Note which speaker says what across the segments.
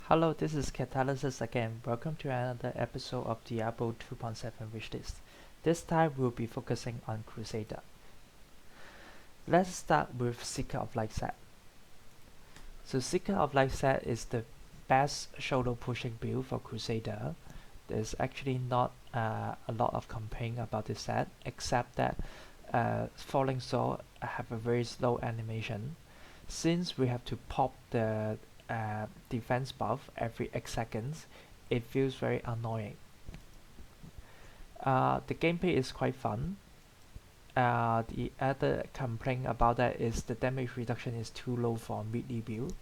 Speaker 1: Hello, this is Catalysis again. Welcome to another episode of Diablo 2.7 Wishlist. This time we'll be focusing on Crusader. Let's start with Seeker of Light set. So Seeker of Light set is the best solo pushing build for Crusader. There's actually not a lot of complaint about this set, except that Falling Sword have a very slow animation. Since we have to pop the defense buff every 8 seconds, it feels very annoying. The gameplay is quite fun. The other complaint about that is the damage reduction is too low for melee build.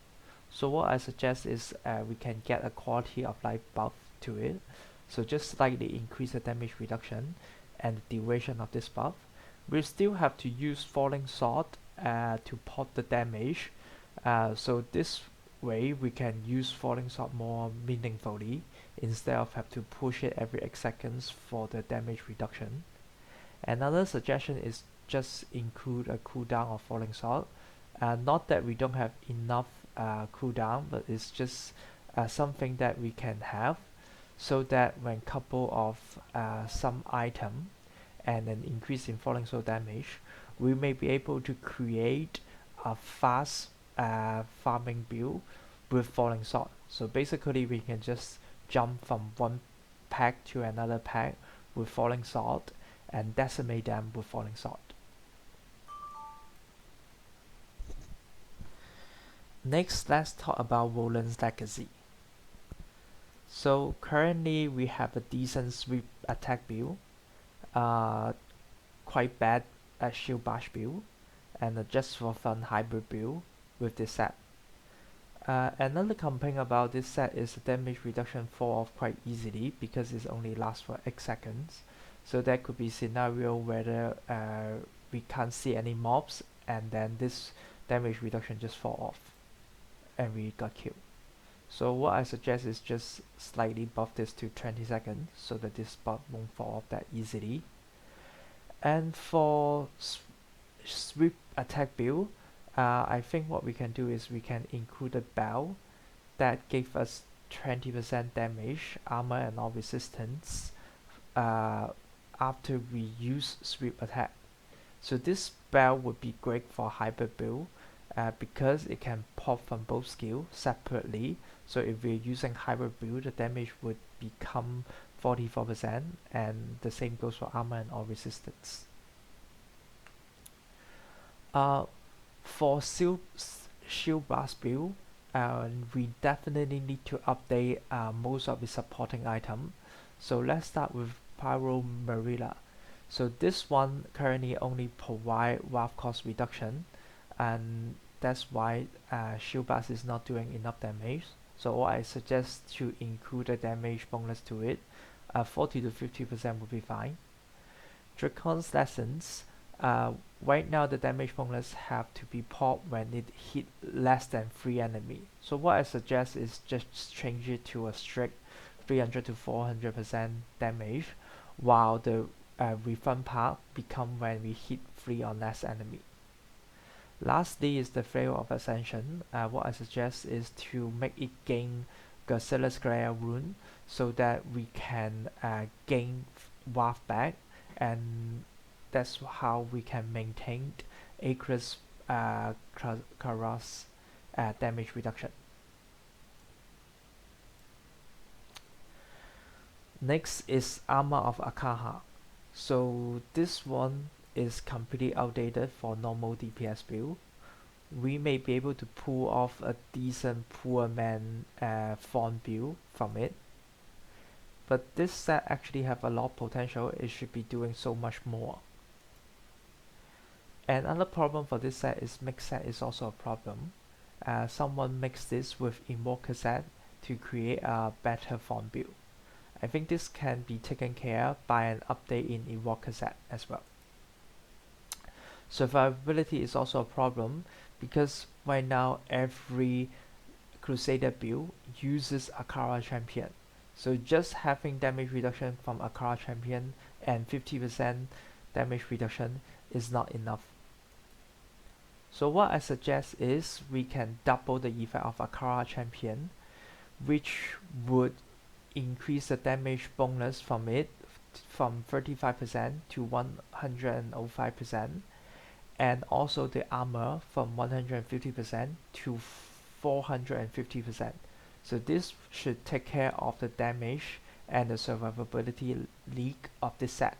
Speaker 1: So what I suggest is we can get a quality of life buff to it. So just slightly increase the damage reduction and the duration of this buff. We still have to use Falling Sword to pop the damage. So this way we can use Falling Sword more meaningfully instead of have to push it every 8 seconds for the damage reduction. Another suggestion is just include a cooldown of Falling Sword. Not that we don't have enough cooldown, but it's just something that we can have so that when couple of some item and an increase in Falling Sword damage, we may be able to create a fast farming build with Falling Sword. So basically we can just jump from one pack to another pack with Falling Sword and decimate them with Falling Sword. Next, let's talk about Roland's Legacy. So currently we have a decent sweep attack build, quite bad shield bash build, and a just for fun hybrid build with this set. Another complaint about this set is the damage reduction fall off quite easily because it only lasts for 8 seconds. So there could be scenario where we can't see any mobs and then this damage reduction just fall off and we got killed. So what I suggest is just slightly buff this to 20 seconds so that this buff won't fall off that easily. And for sweep attack build, I think what we can do is we can include a bell that gives us 20% damage, armor and all resistance after we use sweep attack. So this spell would be great for hybrid build because it can pop from both skills separately. So if we're using hybrid build, the damage would become 44% and the same goes for armor and all resistance. For shield blast build, we definitely need to update most of the supporting item. So let's start with Pyro Marilla. So this one currently only provide wrath cost reduction, and that's why shield blast is not doing enough damage. So what I suggest to include a damage bonus to it. 40 to 50% would be fine. Dracon's Lessons. Right now the damage bonus have to be popped when it hit less than 3 enemy. So what I suggest is just change it to a strict 300 to 400% damage, while the refund part become when we hit 3 or less enemy. Lastly is the Flail of Ascension. What I suggest is to make it gain Garcila's Glare rune so that we can gain Wrath back, and that's how we can maintain Acre's Karas damage reduction. Next is Armor of Akaha. So this one is completely outdated for normal DPS build. We may be able to pull off a decent poor man fawn build from it, but this set actually have a lot of potential. It should be doing so much more. Another problem for this set is mix set is also a problem. Someone mixed this with Invoker set to create a better fawn build. I think this can be taken care of by an update in Invoker set as well. Survivability is also a problem because right now every Crusader build uses Akara champion. So just having damage reduction from Akara champion and 50% damage reduction is not enough. So what I suggest is we can double the effect of Akara champion which would increase the damage bonus from it from 35% to 105%, and also the armor from 150% to 450%. So this should take care of the damage and the survivability leak of this set.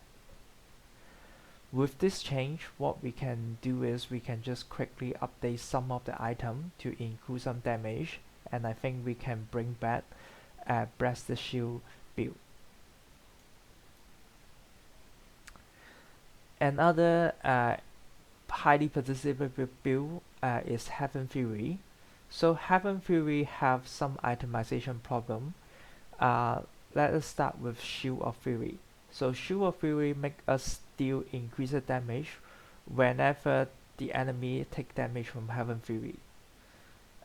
Speaker 1: With this change, what we can do is we can just quickly update some of the item to include some damage, and I think we can bring back Breast the Shield build. Another highly participative build is Heaven Fury. So Heaven Fury have some itemization problem. Let us start with Shield of Fury. So Shield of Fury make us deal increased damage whenever the enemy take damage from Heaven Fury.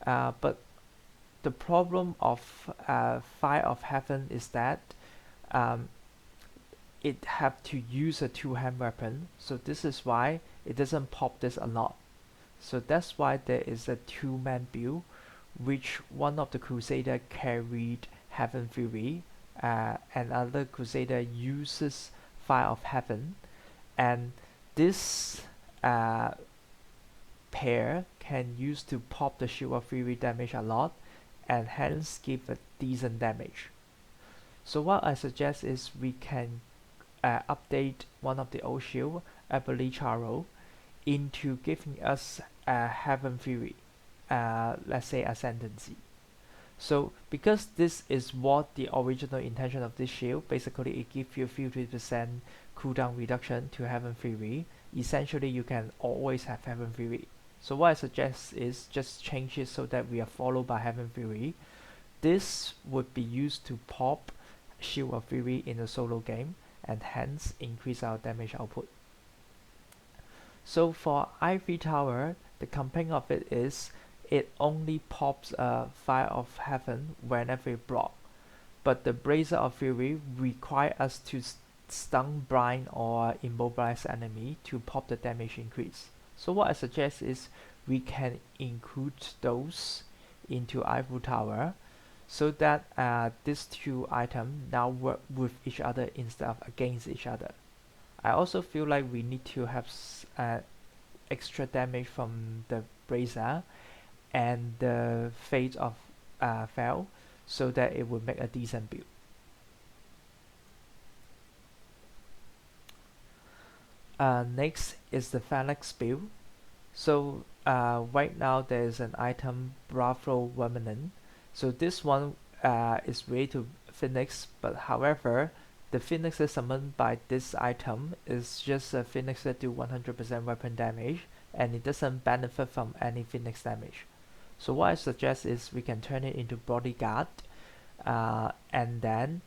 Speaker 1: But the problem of Fire of Heaven is that it have to use a two-hand weapon, so this is why it doesn't pop this a lot. So that's why there is a two-man build, which one of the Crusader carried Heaven Fury, another Crusader uses Fire of Heaven, and this pair can use to pop the Shield of Fury damage a lot, and hence give a decent damage. So what I suggest is we can update one of the old shield, Charo, into giving us Heaven Fury, let's say Ascendancy. So because this is what the original intention of this shield, basically it gives you 50% cooldown reduction to Heaven Fury. Essentially you can always have Heaven Fury. So what I suggest is just change it so that we are followed by Heaven Fury. This would be used to pop Shield of Fury in a solo game, and hence increase our damage output. So for Ivory Tower, the complaint of it is it only pops Fire of Heaven whenever it block, but the Brazier of Fury require us to stun, blind, or immobilize enemy to pop the damage increase. So what I suggest is we can include those into Ivory Tower, so that these two items now work with each other instead of against each other. I also feel like we need to have extra damage from the Brazier and the Fate of Fel, so that it will make a decent build. Next is the Phalanx build. So right now there is an item Bravo Remnant. So this one is related to Phoenix, but however, the Phoenix summoned by this item is just a Phoenix that do 100% weapon damage, and it doesn't benefit from any Phoenix damage. So what I suggest is we can turn it into Bodyguard, and then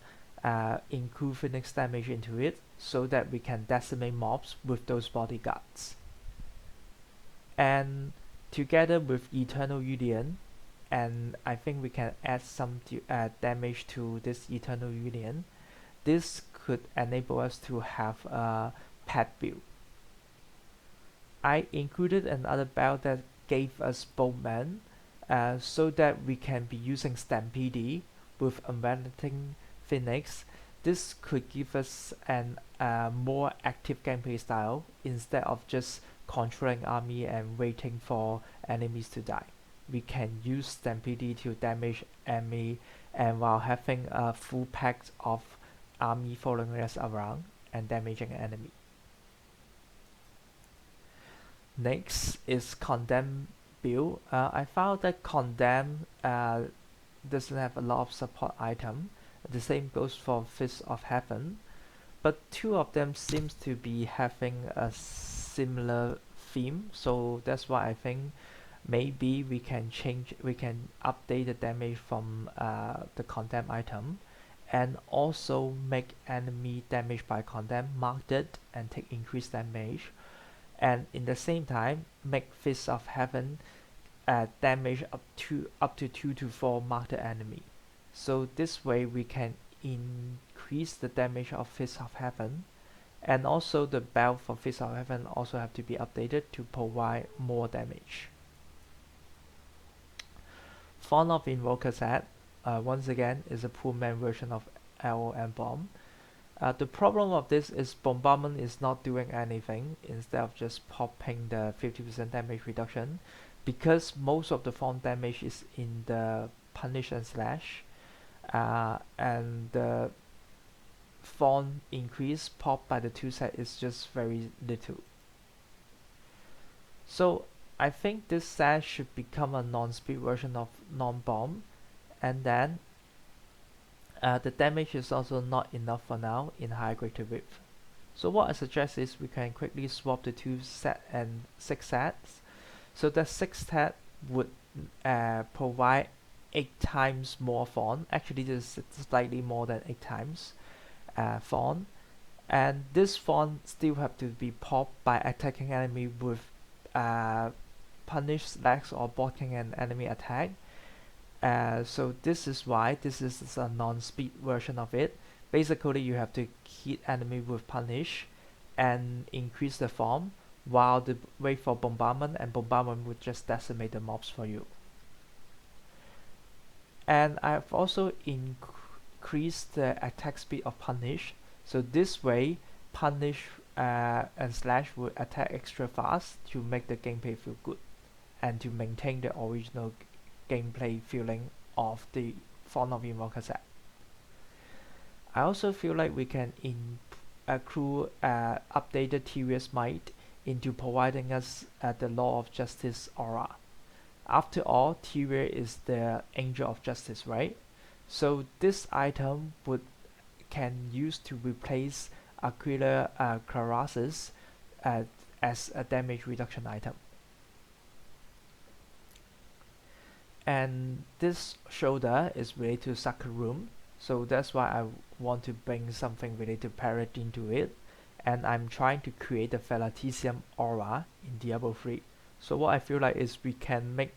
Speaker 1: include Phoenix damage into it, so that we can decimate mobs with those bodyguards. And together with Eternal Union, and I think we can add some damage to this Eternal Union. This could enable us to have a pet build. I included another build that gave us Bowman, so that we can be using Stampede with Unrelenting Phoenix. This could give us an more active gameplay style instead of just controlling army and waiting for enemies to die. We can use Stampede to damage enemy, and while having a full pack of army following us around and damaging enemy. Next is Condemn build. I found that Condemn doesn't have a lot of support item. The same goes for Fist of Heaven, but two of them seems to be having a similar theme, so that's why I think maybe we can update the damage from the Condemn item, and also make enemy damage by Condemn marked and take increased damage, and in the same time make Fist of Heaven damage up to 2 to 4 marked enemy. So this way we can increase the damage of Fist of Heaven, and also the belt for Fist of Heaven also have to be updated to provide more damage. Font of Invoker set. once again is a poor man version of arrow and bomb. The problem of this is bombardment is not doing anything instead of just popping the 50% damage reduction, because most of the font damage is in the punish and slash, and the font increase pop by the 2 set is just very little. So I think this set should become a non-speed version of non-bomb, and then the damage is also not enough for now in high greater width. So what I suggest is we can quickly swap the 2 set and 6 sets. So that 6 set would provide 8 times more font. Actually, this is slightly more than 8 times font. And this font still have to be popped by attacking enemy with punish, slash, or blocking an enemy attack. So this is why this is a non-speed version of it. Basically, you have to hit enemy with punish and increase the form, while the wait for bombardment, and bombardment would just decimate the mobs for you. And I've also increased the attack speed of punish, so this way punish and slash will attack extra fast to make the gameplay feel good and to maintain the original gameplay feeling of the Font of Invoker set. I also feel like we can accrue updated Tyrius Might into providing us the Law of Justice aura. After all, Tyria is the Angel of Justice, right? So this item can use to replace Aquila Clarasis as a damage reduction item. And this shoulder is related to Sacred Room, so that's why I want to bring something related to Paradine to it, and I'm trying to create the Felaticium aura in Diablo 3. So what I feel like is we can make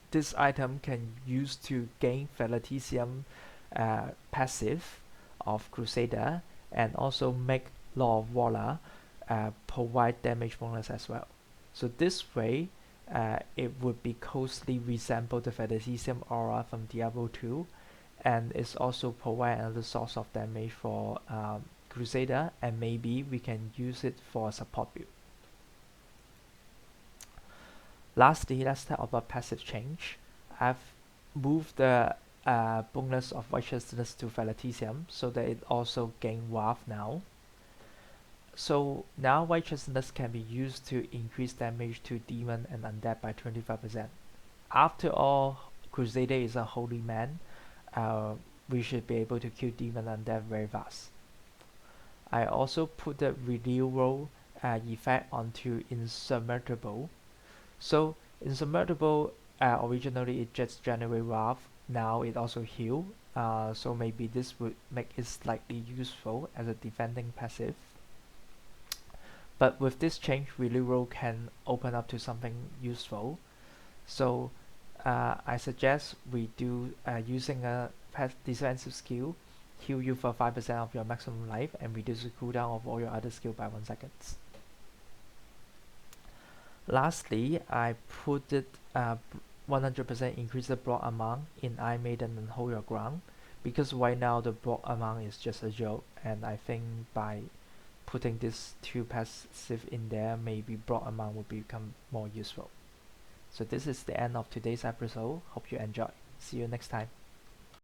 Speaker 1: this item can use to gain Felaticium passive of Crusader, and also make Law of Valor provide damage bonus as well. So this way it would be closely resemble the Felaticium aura from Diablo 2, and it's also provide another source of damage for Crusader, and maybe we can use it for a support build. Lastly, let's talk about passive change. I've moved the bonus of Righteousness to Felaticium so that it also gain Wrath now. So now Righteousness can be used to increase damage to Demon and Undead by 25%. After all, Crusader is a holy man. We should be able to kill Demon and Undead very fast. I also put the renewal effect onto Insurmountable. So Insurmountable, originally it just generated Wrath, now it also heal. So maybe this would make it slightly useful as a defending passive. But with this change, renewal can open up to something useful. So I suggest we do using a defensive skill, heal you for 5% of your maximum life and reduce the cooldown of all your other skill by 1 second. Lastly, I put it 100% increase the block amount in Iron Maiden and Hold Your Ground, because right now the block amount is just a joke, and I think by putting this 2 passive in there, maybe block amount will become more useful. So this is the end of today's episode. Hope you enjoy. See you next time.